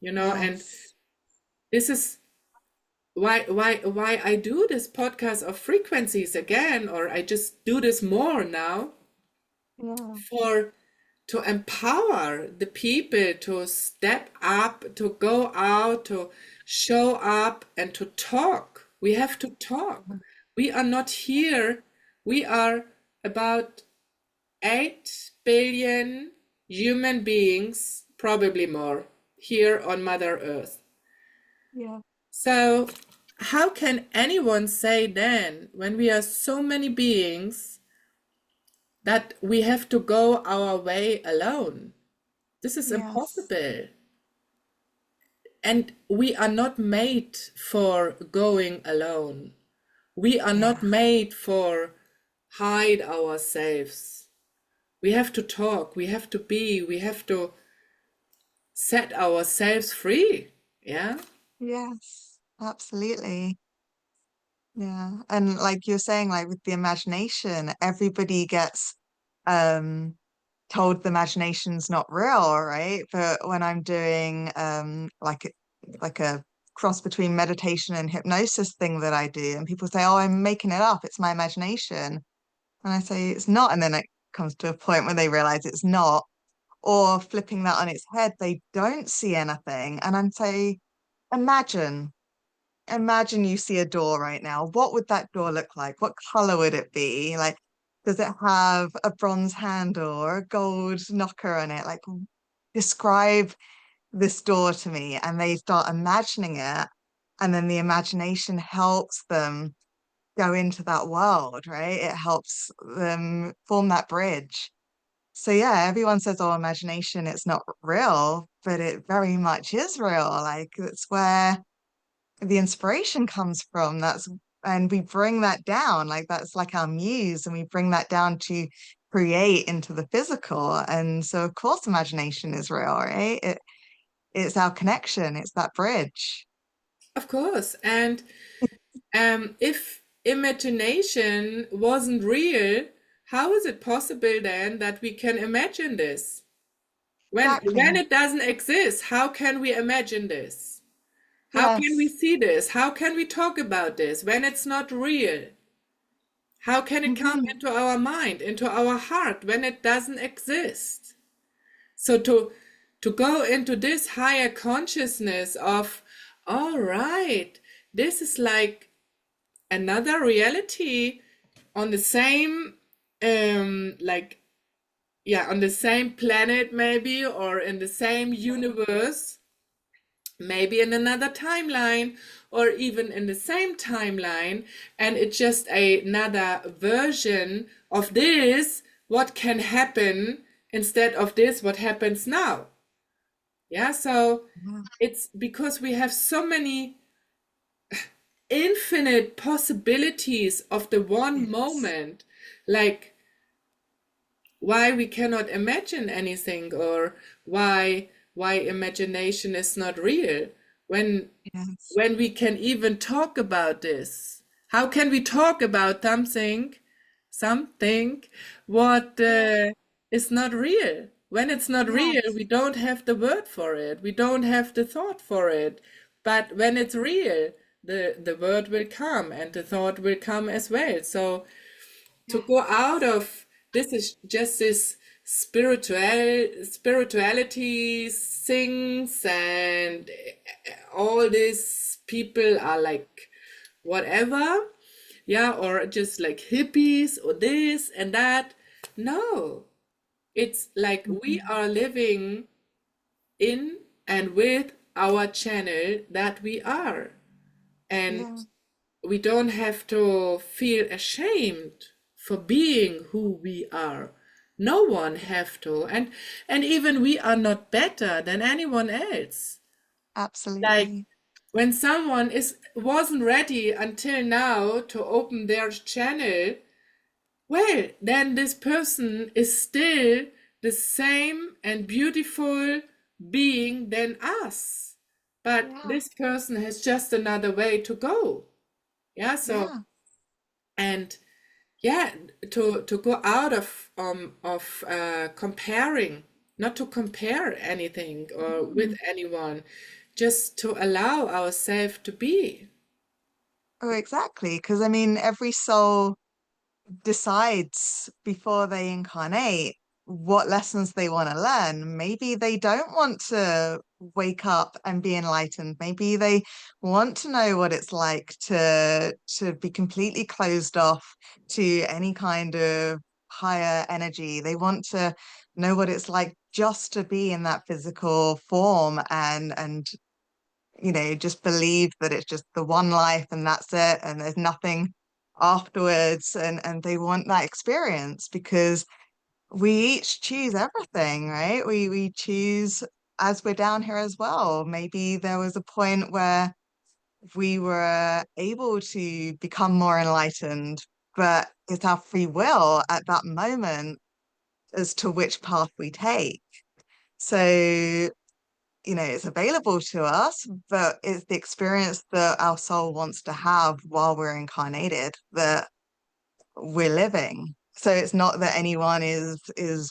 and Yes. this is why I do this podcast of frequencies again, or I just do this more now Yeah. for to empower the people to step up, to go out, to show up, and to talk. We have to talk. We are not here. We are about 8 billion human beings, probably more, here on Mother Earth. Yeah. So, how can anyone say then, when we are so many beings, that we have to go our way alone? This is Yes. impossible. And we are not made for going alone. We are not Yeah. made for hide ourselves. We have to talk, we have to be, we have to set ourselves free. Yeah. Yes. Absolutely. Yeah. And like you're saying, like with the imagination, everybody gets um told the imagination's not real, right? But when I'm doing like a cross between meditation and hypnosis thing that I do, and people say, "Oh, I'm making it up, it's my imagination." And I say it's not, and then it comes to a point where they realize it's not, or flipping that on its head, they don't see anything. And I'm say, imagine. Imagine you see a door right now. What would that door look like? What color would it be? Like, does it have a bronze handle or a gold knocker on it? Like, describe this door to me. And they start imagining it. And then the imagination helps them go into that world, right? It helps them form that bridge. So yeah, everyone says, oh, imagination, it's not real, but it very much is real. Like, it's where the inspiration comes from. And we bring that down, like that's like our muse, and we bring that down to create into the physical. And so of course imagination is real, right? It's our connection, it's that bridge. Of course. And if imagination wasn't real, how is it possible then that we can imagine this? When Exactly. it doesn't exist, how can we imagine this? How can we Yes. see this? How can we talk about this when it's not real? How can it come Hmm. into our mind, into our heart when it doesn't exist? So to go into this higher consciousness of, all right, this is like another reality on the same like yeah, on the same planet maybe, or in the same universe, maybe in another timeline, or even in the same timeline, and it's just another version of this, what can happen instead of this, what happens now. Yeah, so Yeah. it's because we have so many infinite possibilities of the one Yes. moment, like why we cannot imagine anything, or why imagination is not real, when Yes. when we can even talk about this. How can we talk about something what is not real? When it's not real, Yes. we don't have the word for it, we don't have the thought for it. But when it's real, the word will come and the thought will come as well. So to go Yes. out of this is just this spirituality things, and all these people are like whatever, yeah, or just like hippies or this and that. No, it's like we Mhm. are living in and with our channel that we are, and Yeah. we don't have to feel ashamed for being who we are. No one have to, and even we are not better than anyone else. Like Absolutely. when someone is wasn't ready until now to open their channel, well, then this person is still the same and beautiful being than us, but Yeah. this person has just another way to go. Yeah, so Yeah. and yeah, to go out of comparing, not to compare anything or with Mm. anyone, just to allow ourselves to be. Oh, exactly. Because I mean, every soul decides before they incarnate what lessons they want to learn. Maybe they don't want to wake up and be enlightened. Maybe they want to know what it's like to be completely closed off to any kind of higher energy. They want to know what it's like just to be in that physical form and just believe that it's just the one life and that's it, and there's nothing afterwards. And they want that experience because we each choose everything, right? We choose as we're down here as well. Maybe there was a point where we were able to become more enlightened, but it's our free will at that moment as to which path we take. So it's available to us, but it's the experience that our soul wants to have while we're incarnated that we're living. So it's not that anyone is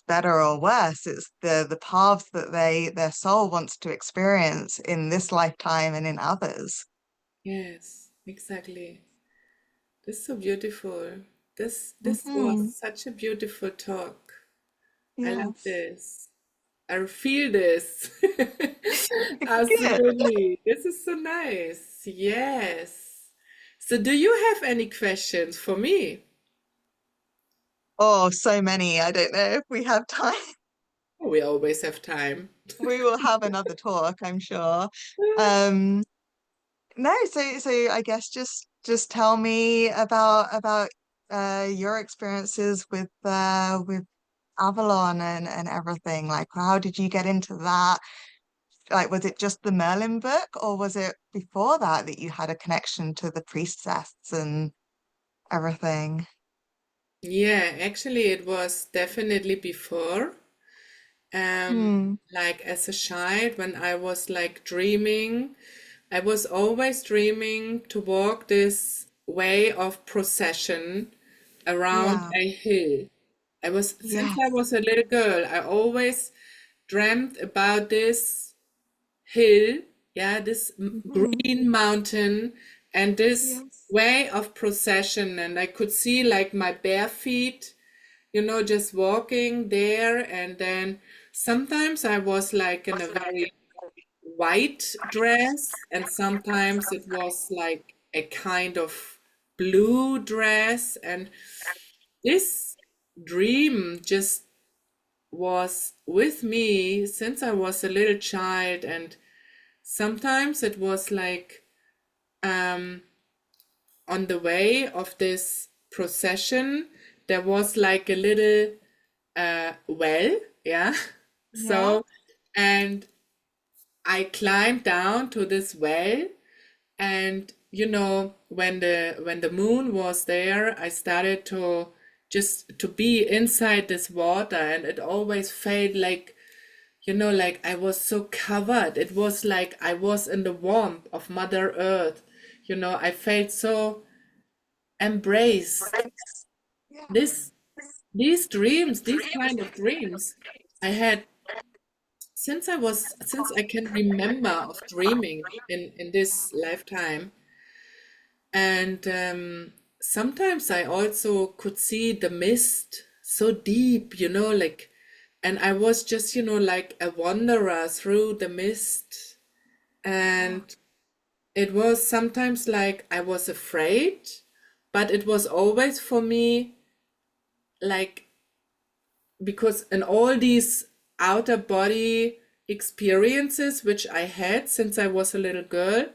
better or worse. It's the paths that their soul wants to experience in this lifetime and in others. Yes, exactly. This is so beautiful. This was Hmm. such a beautiful talk. I love Yes. this. I feel this. Good. Absolutely. This is so nice. Yes. So, do you have any questions for me? Oh, so many. I don't know if we have time. We always have time. We will have another talk, I'm sure. Um, No, so I guess just tell me about your experiences with Avalon and everything. Like, how did you get into that? Like, was it just the Merlin book, or was it before that that you had a connection to the priestess and everything? Yeah, actually, it was definitely before. Hmm. Like as a child, when I was like dreaming, I was always dreaming to walk this way of procession around Yeah. a hill. Since I Yes. was a little girl, I always dreamt about this hill, yeah, this Hmm. green mountain and this Yes. way of procession. And I could see like my bare feet, just walking there. And then sometimes I was like in a very white dress, and sometimes it was like a kind of blue dress. And this dream just was with me since I was a little child. And sometimes it was like um, on the way of this procession, there was like a little well, yeah. Yeah. So, and I climbed down to this well, and when the moon was there, I started to just to be inside this water, and it always felt like like I was so covered. It was like I was in the warmth of Mother Earth. I felt so embraced. Yeah. This these dreams, these kind of dreams, I had since I can remember of dreaming in this lifetime. And sometimes I also could see the mist so deep, like, and I was just, like a wanderer through the mist. Yeah. And it was sometimes like I was afraid, but it was always for me like, because in all these outer body experiences which I had since I was a little girl,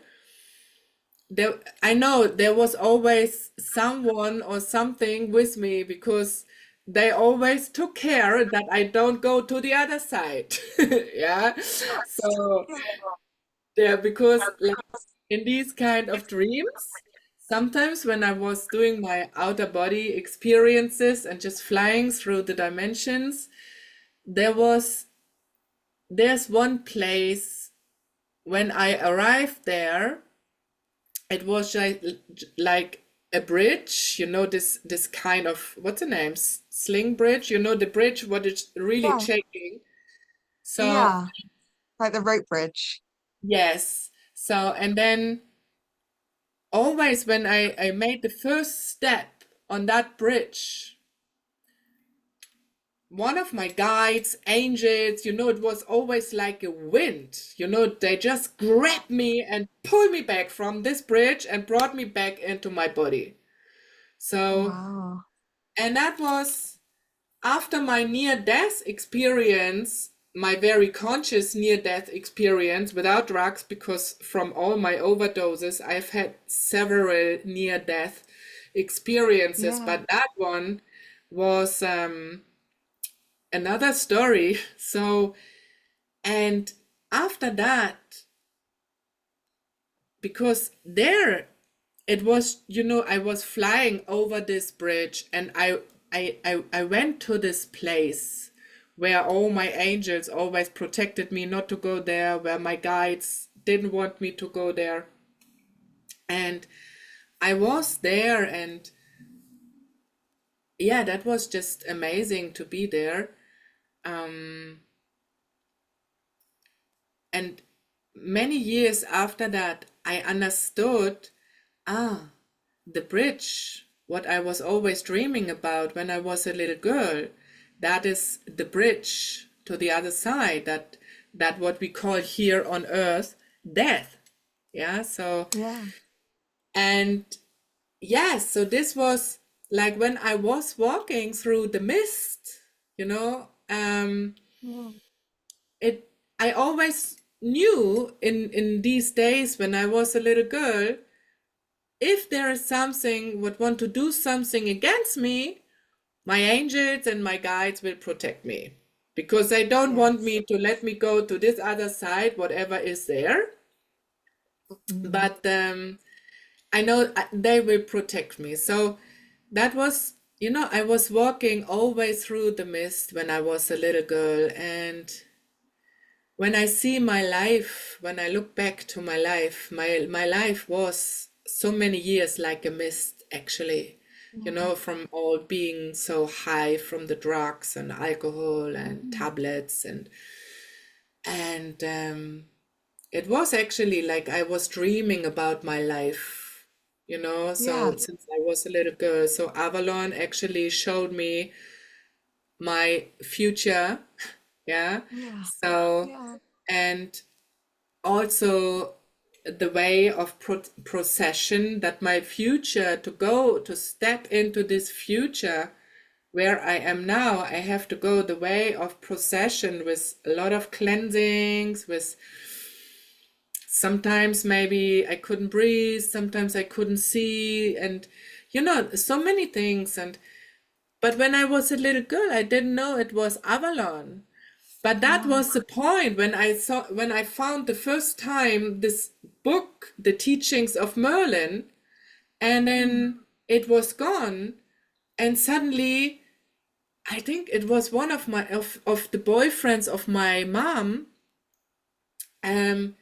I know there was always someone or something with me, because they always took care that I don't go to the other side. Yeah. So yeah, because like in these kind of dreams, sometimes when I was doing my outer body experiences and just flying through the dimensions, there's one place when I arrived there. It was like a bridge, this kind of, what's the name? Sling bridge, the bridge what is really Yeah. shaking. So Yeah, like the rope bridge. yes. So and then always when I made the first step on that bridge, one of my guides, angels, it was always like a wind. They just grabbed me and pulled me back from this bridge and brought me back into my body. So, Wow. and that was after my near death experience, my very conscious near death experience without drugs, because from all my overdoses, I've had several near death experiences, Yeah. but that one was another story. So, and after that, because there it was, I was flying over this bridge, and I went to this place where all my angels always protected me not to go there, where my guides didn't want me to go there. And I was there, and yeah, that was just amazing to be there. Um, and many years after that, I understood, ah, the bridge, what I was always dreaming about when I was a little girl, that is the bridge to the other side, that what we call here on earth death. Yeah, so Yeah. and yes, so this was like when I was walking through the mist, Yeah. it I always knew in these days when I was a little girl, if there is something would want to do something against me, my angels and my guides will protect me, because they don't want Yes. me to let me go to this other side, whatever is there. Mm. But I know they will protect me. So that was, I was walking always through the mist when I was a little girl. And when I see my life, when I look back to my life, my life was so many years like a mist, actually, Yeah. from all being so high from the drugs and alcohol and Mm. tablets and it was actually like I was dreaming about my life, Yeah. so since I was a little girl. So Avalon actually showed me my future, yeah. Yeah. So, Yeah. and also the way of procession, that my future, to go to step into this future where I am now, I have to go the way of procession with a lot of cleansings, with sometimes maybe I couldn't breathe, sometimes I couldn't see, and so many things. And but when I was a little girl, I didn't know it was Avalon. But that Wow. was the point when I found the first time this book, The Teachings of Merlin, and Mm. then it was gone, and suddenly I think it was one of of the boyfriends of my mom. Um,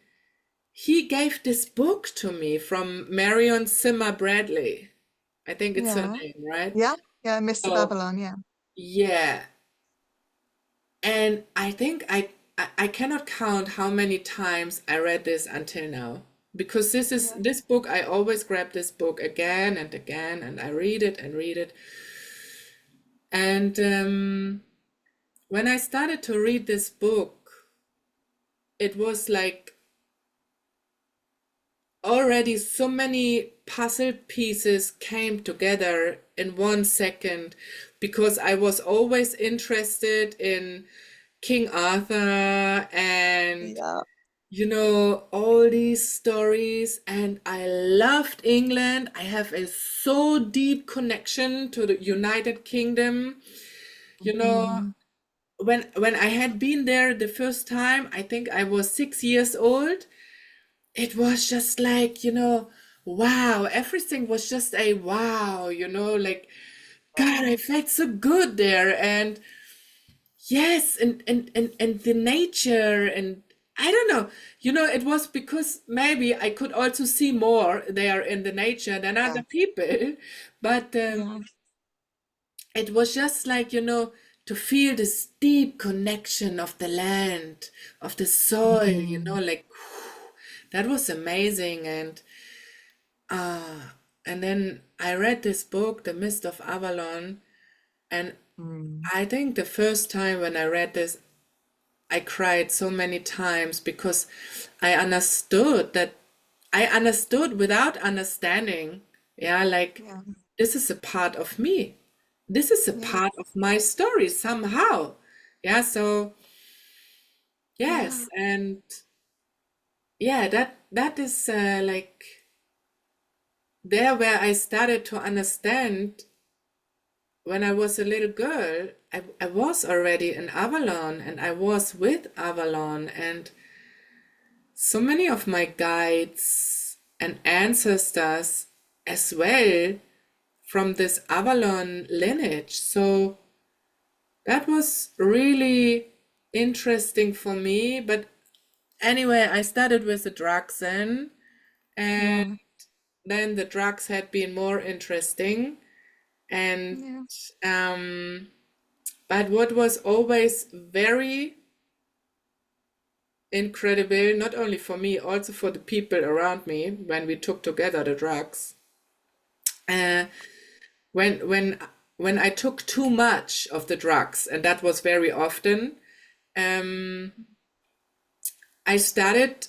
he gave this book to me from Marion Zimmer Bradley. I think it's her Yeah. name, right? Yeah. Yeah. Mists of So Avalon. Yeah. yeah, and I think I cannot count how many times I read this until now, because Yeah. this book, I always grab this book again and again, and I read it and read it. And when I started to read this book, it was like already so many puzzle pieces came together in 1 second, because I was always interested in King Arthur and Yeah. all these stories, and I loved England. I have a so deep connection to the United Kingdom. You know, Mm. when I had been there the first time, I think I was 6 years old. It was just like, wow, everything was just a wow, like God, I felt so good there. And yes, and the nature, and I don't know, it was because maybe I could also see more there in the nature than Yeah. other people, but Yeah. it was just like, to feel this deep connection of the land, of the soil, like that was amazing. And then I read this book, The Mist of Avalon, and Mm. I think the first time when I read this, I cried so many times because I understood that I understood without understanding. Yeah, like Yeah. this is a part of me. This is a Yeah. part of my story somehow. Yeah, so Yeah. yes, and yeah, that is like there where I started to understand when I was a little girl. I was already in Avalon and I was with Avalon, and so many of my guides and ancestors as well from this Avalon lineage. So that was really interesting for me. But anyway, I started with the drugs then, and Yeah. then the drugs had been more interesting. And Yeah. um, but what was always very incredible, not only for me, also for the people around me when we took together the drugs, uh, when when when I took too much of the drugs, and that was very often, um, I started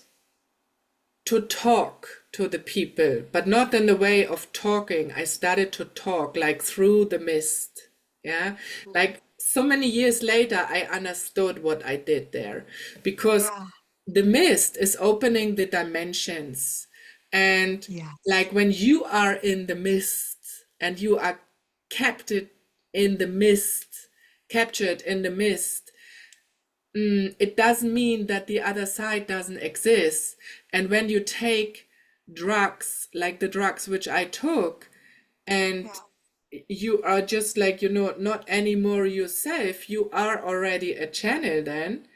to talk to the people, but not in the way of talking. I started to talk like through the mist. Yeah. Like so many years later, I understood what I did there because Yeah. the mist is opening the dimensions. And Yes. like when you are in the mist and you are captured in the mist, captured in the mist, it doesn't mean that the other side doesn't exist. And when you take drugs, like the drugs which I took, and Yeah. you are just like, not anymore yourself, you are already a channel then,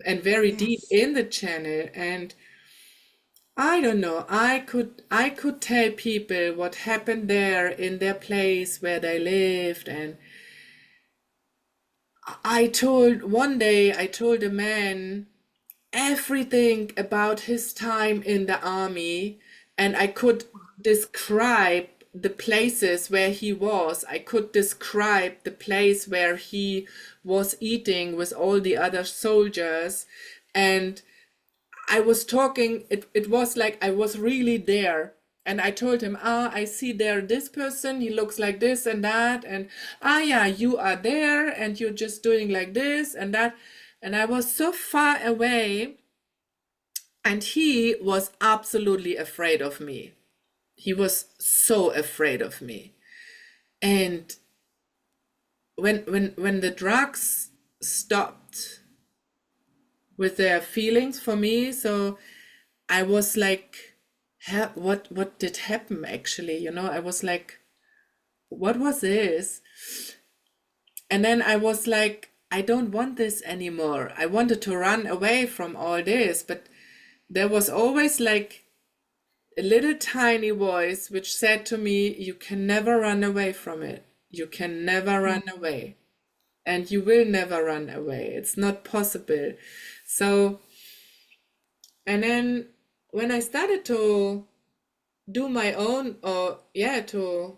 and very deep Yes. in the channel. And I don't know, I could tell people what happened there in their place where they lived. And one day I told a man everything about his time in the army, and I could describe the places where he was. I could describe the place where he was eating with all the other soldiers. And I was talking, it was like I was really there. And I told him, I see there this person, he looks like this and that. And yeah, you are there and you're just doing like this and that. And I was so far away, and he was absolutely afraid of me. He was so afraid of me. And when the drugs stopped with their feelings for me, so I was like, what did happen actually? I was like, what was this? And then I was like, I don't want this anymore. I wanted to run away from all this, but there was always like a little tiny voice which said to me, you can never run away from it. You can never run away. And you will never run away. It's not possible. So, and then when I started to do my own, or yeah, to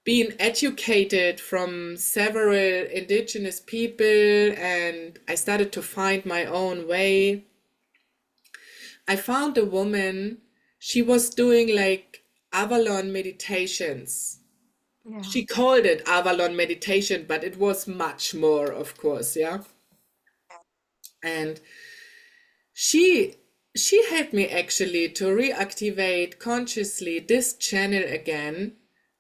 being educated from several indigenous people, and I started to find my own way, I found a woman. She was doing like Avalon meditations. Yeah. She called it Avalon meditation, but it was much more, of course, yeah. And she she helped me actually to reactivate consciously this channel again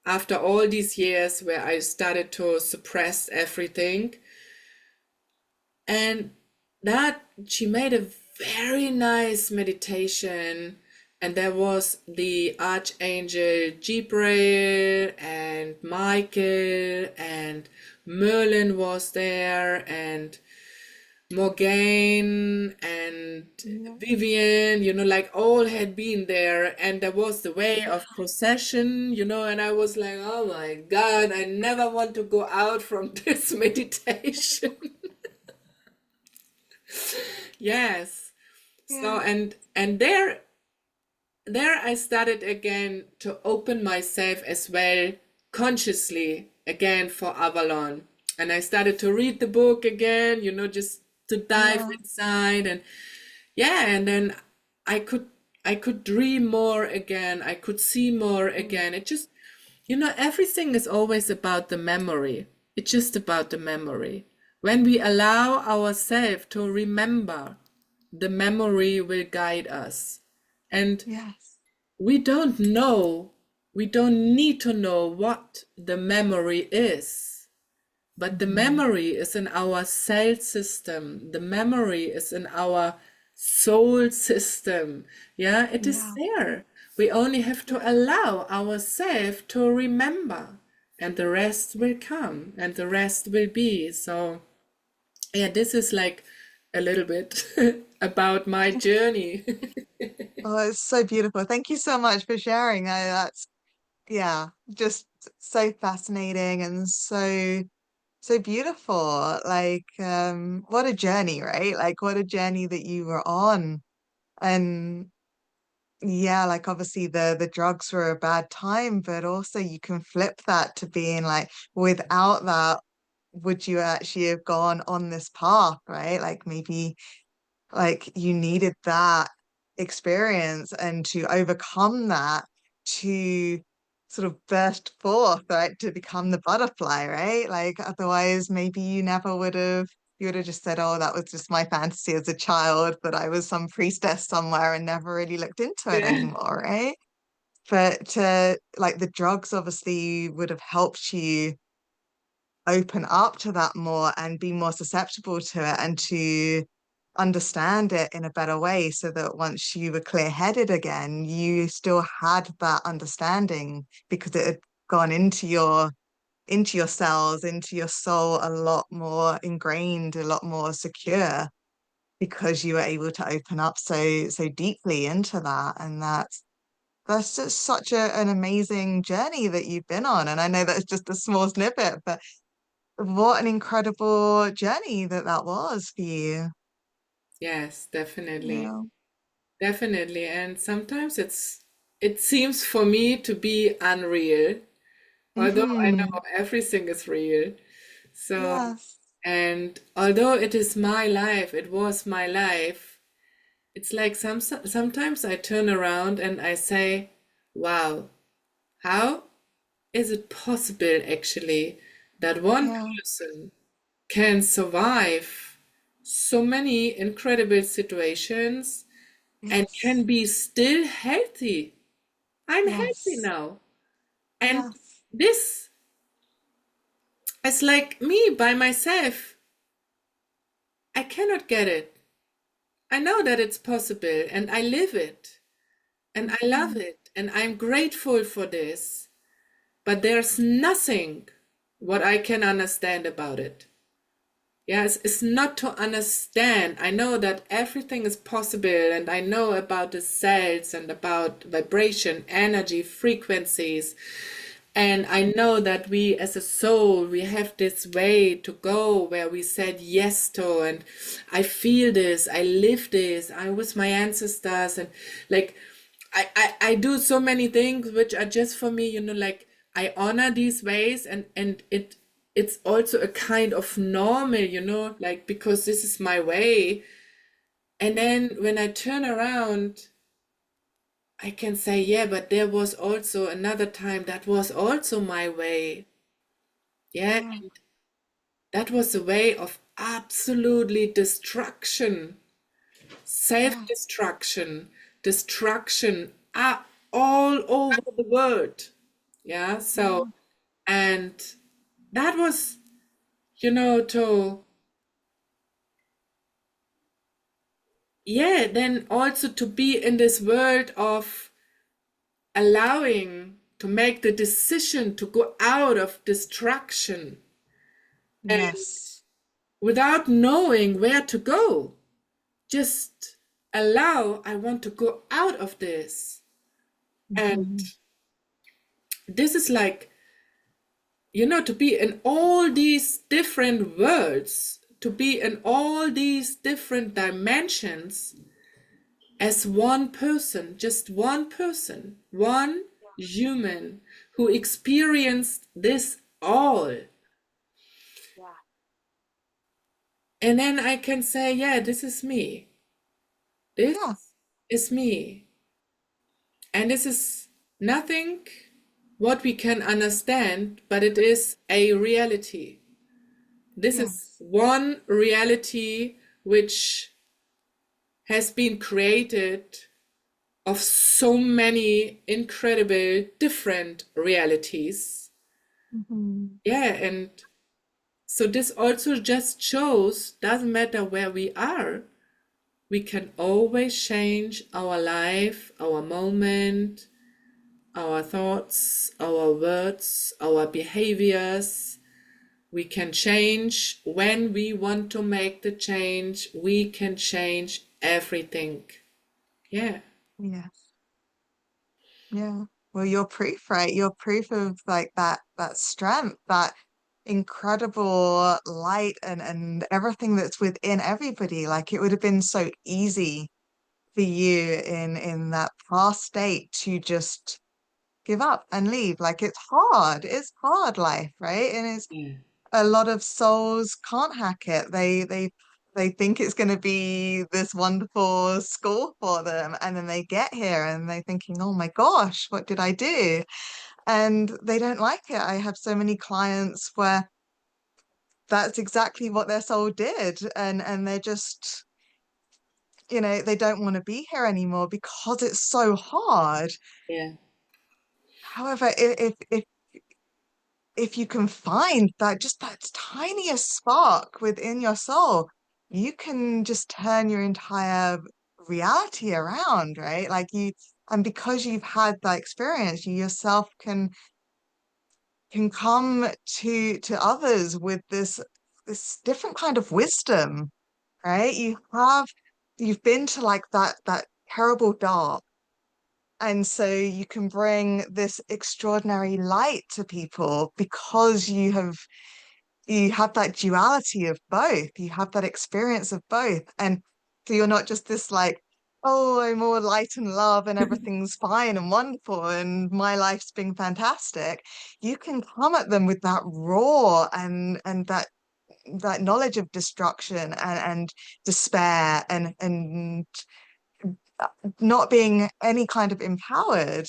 after all these years where I started to suppress everything. And that she made a very nice meditation, and there was the archangel Gabriel and Michael, and Merlin was there, and Morgane and Yeah. Vivian, like all had been there, and there was the way of procession, and I was like, oh my God, I never want to go out from this meditation. Yes. So Yeah. and there I started again to open myself as well consciously again for Avalon. And I started to read the book again, just to dive Yeah. inside. And yeah, and then I could I could dream more again. I could see more Mm. again. It just, everything is always about the memory. It's just about the memory. When we allow ourselves to remember, the memory will guide us. And Yes. we don't know, we don't need to know what the memory is, but the Hmm. memory is in our cell system. The memory is in our soul system. Yeah, it is Yeah. there. We only have to Yeah. allow ourselves to remember, and the rest will come, and the rest will be. So, yeah, this is like a little bit about my journey. Oh, it's so beautiful. Thank you so much for sharing. That's yeah, just so fascinating and so beautiful. Like, what a journey, right? Like, what a journey that you were on. And yeah, like obviously the drugs were a bad time, but also you can flip that to being like, without that, would you actually have gone on this path, right? Like maybe like you needed that experience and to overcome that to sort of burst forth, right? To become the butterfly, right? Like otherwise maybe you would have just said, oh, that was just my fantasy as a child, that I was some priestess somewhere and never really looked into it Yeah. anymore, right? But like the drugs obviously would have helped you open up to that more and be more susceptible to it and to understand it in a better way so that once you were clear-headed again, you still had that understanding because it had gone into your cells, into your soul a lot more ingrained, a lot more secure because you were able to open up so deeply into that. And that's just such an amazing journey that you've been on. And I know that's just a small snippet, but what an incredible journey that was for you. Yes, definitely. Yeah. Definitely. And sometimes it seems for me to be unreal, although I Hmm. know everything is real. So, Yes. and although it is my life, it was my life, it's like sometimes I turn around and I say, wow, how is it possible actually that one Yeah. person can survive so many incredible situations and can Yes. be still healthy? I'm healthy Yes. now. And Yes. this is like me by myself. I cannot get it. I know that it's possible and I live it and I love Hmm. it and I'm grateful for this. But there's nothing what I can understand about it. Yes, it's not to understand. I know that everything is possible, and I know about the cells and about vibration, energy, frequencies. And I know that we as a soul, we have this way to go where we said yes to, and I feel this, I live this, I with my ancestors, and like I do so many things which are just for me, like I honor these ways, and it's also a kind of normal, like because this is my way. And then when I turn around, I can say, yeah, but there was also another time that was also my way. Yeah, Yeah. and that was a way of absolutely destruction, Yeah. self-destruction, destruction all over the world. Yeah, so, Yeah. and that was, to, yeah, then also to be in this world of allowing to make the decision to go out of destruction and Yes. without knowing where to go. Just allow, I want to go out of this. And Mhm. this is like, to be in all these different worlds, to be in all these different dimensions as one person, just one person, one human who experienced this all. Yeah. And then I can say, yeah, this is me. This Yeah. is me. And this is nothing what we can understand, but it is a reality. This is Yes. one reality which has been created of so many incredible different realities. Mhm. Yeah, and so this also just shows, doesn't matter where we are, we can always change our life, our moment, our thoughts, our words, our behaviors. We can change when we want to make the change. We can change everything. Yeah. Yes. Yeah. Well, you're proof, right? You're proof of like that strength, that incredible light and everything that's within everybody. Like it would have been so easy for you in that past state to just give up and leave. Like it's hard. It's hard life, right? And it's Yeah. a lot of souls can't hack it. They think it's going to be this wonderful school for them, and then they get here and they're thinking, "Oh my gosh, what did I do?" And they don't like it. I have so many clients where that's exactly what their soul did, and they're just, they don't want to be here anymore because it's so hard. Yeah. However, if you can find that just that tiniest spark within your soul, you can just turn your entire reality around, right? And because you've had that experience, you yourself can come to others with this different kind of wisdom, right? You've been to like that terrible dark. And so you can bring this extraordinary light to people because you have that duality of both. You have that experience of both. And so you're not just this like, oh, I'm all light and love and everything's fine and wonderful and my life's been fantastic. You can come at them with that raw and that knowledge of destruction and despair and not being any kind of empowered.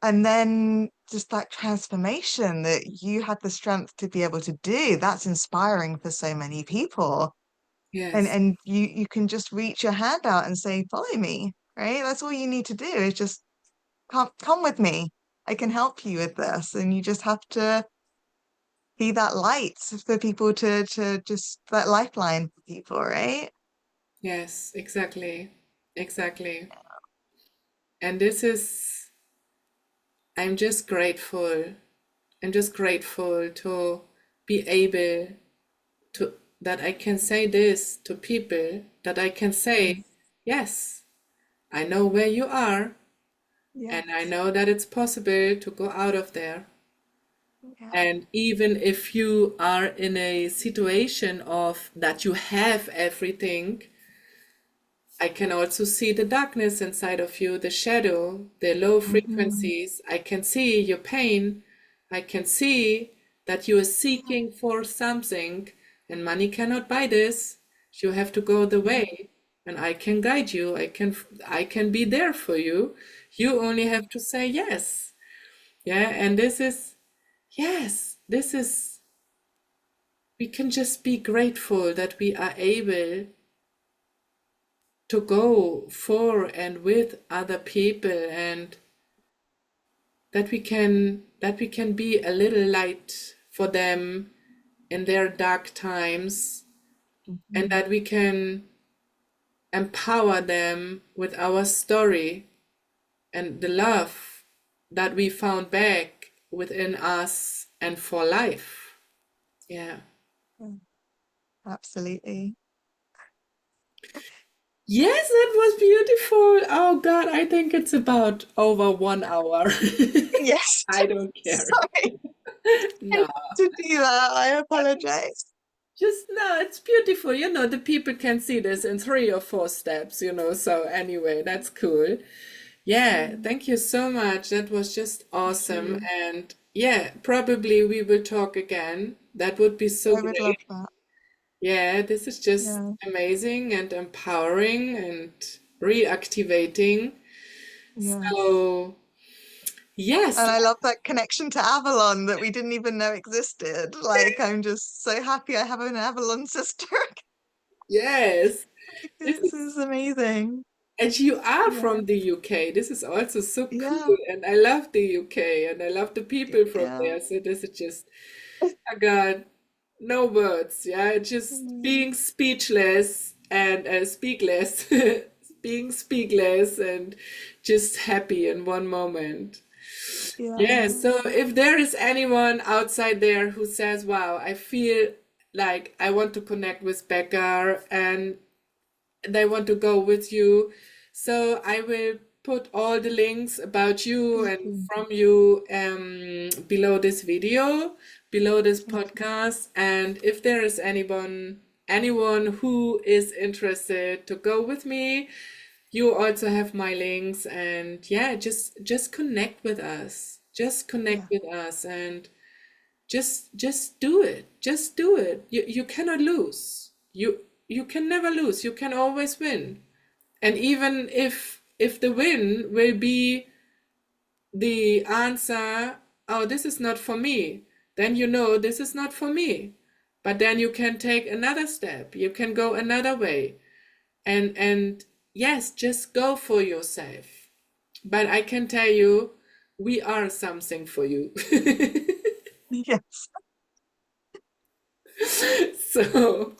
And then just that transformation that you had the strength to be able to do, that's inspiring for so many people. And Yes. and you can just reach your hand out and say, follow me, right? That's all you need to do is just come with me. I can help you with this. And you just have to be that light for people to just that lifeline for people, right? Yes, exactly. Exactly. And this is, I'm just grateful. I'm just grateful to be able to, that I can say this to people, that I can say, Yes. yes, I know where you are, and I Yes. know that it's possible to go out of there. Yeah. And even if you are in a situation of that you have everything, I can also see the darkness inside of you, the shadow, the low Hmm. frequencies. I can see your pain. I can see that you are Yeah. seeking for something, and money cannot buy this. You have to go the way, and I can guide you. I can be there for you. You only have to say yes. Yeah, and this is, yes, this is, we can just be grateful that we are able to go for and with other people, and that we can be a little light for them in their dark times, and Hmm. that we can empower them with our story and the love that we found back within us and for life. Yeah. Absolutely. Yes, that was beautiful. Oh God, I think it's about over 1 hour. Yes. I don't care. Sorry No, to do that. I apologize. just no, it's beautiful. The people can see this in 3 or 4 steps, so anyway, that's cool. Yeah, Mm, thank you so much. That was just thank awesome. you. And yeah, probably we will talk again. That would be so I would love great. that. Yeah, this is just Yeah. amazing and empowering and reactivating. Yes. So, yes, And I love that connection to Avalon that we didn't even know existed. Like, I'm just so happy I have an Avalon sister. yes. Like, This this is, is amazing. and you are Yeah. from the UK. This is also so Yeah. cool. And I love the UK and I love the people from Yeah. there. So this is just, I got no words. Yeah, just Mm, being speechless and speakless, being speakless and just happy in one moment. Yeah, yeah. so if there is anyone outside there who says, wow, I feel like I want to connect with Becca and they want to go with you, so I will put all the links about you Please and do. from you below this video, below this Thank you. podcast. And if there is anyone who is interested to go with me, you also have my links. And yeah, just connect with us. Just connect Yeah. with us and just do it. Just do it. You cannot lose. You can never lose. You can always win. And even if the win will be the answer, oh, this is not for me, then this is not for me. But then you can take another step. You can go another way. And yes, just go for yourself. But I can tell you, we are something for you. Yes. So,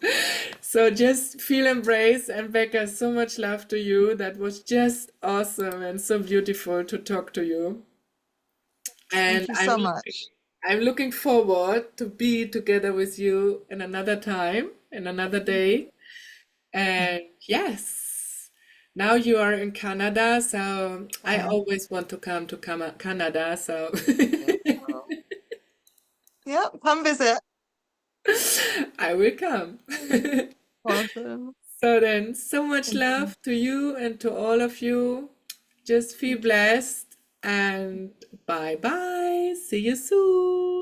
so just feel embraced, and Becca, so much love to you. That was just awesome and so beautiful to talk to you. And Thank you so much. I'm looking forward to be together with you in another time, in another day. Yeah, And yes, now you are in Canada, so I I am. always want to come to Canada, so Yeah. Well, yeah, come visit. I will come. Awesome. So then, so much Thank you. love to you and to all of you. Just feel Thank you. blessed and bye bye. See you soon.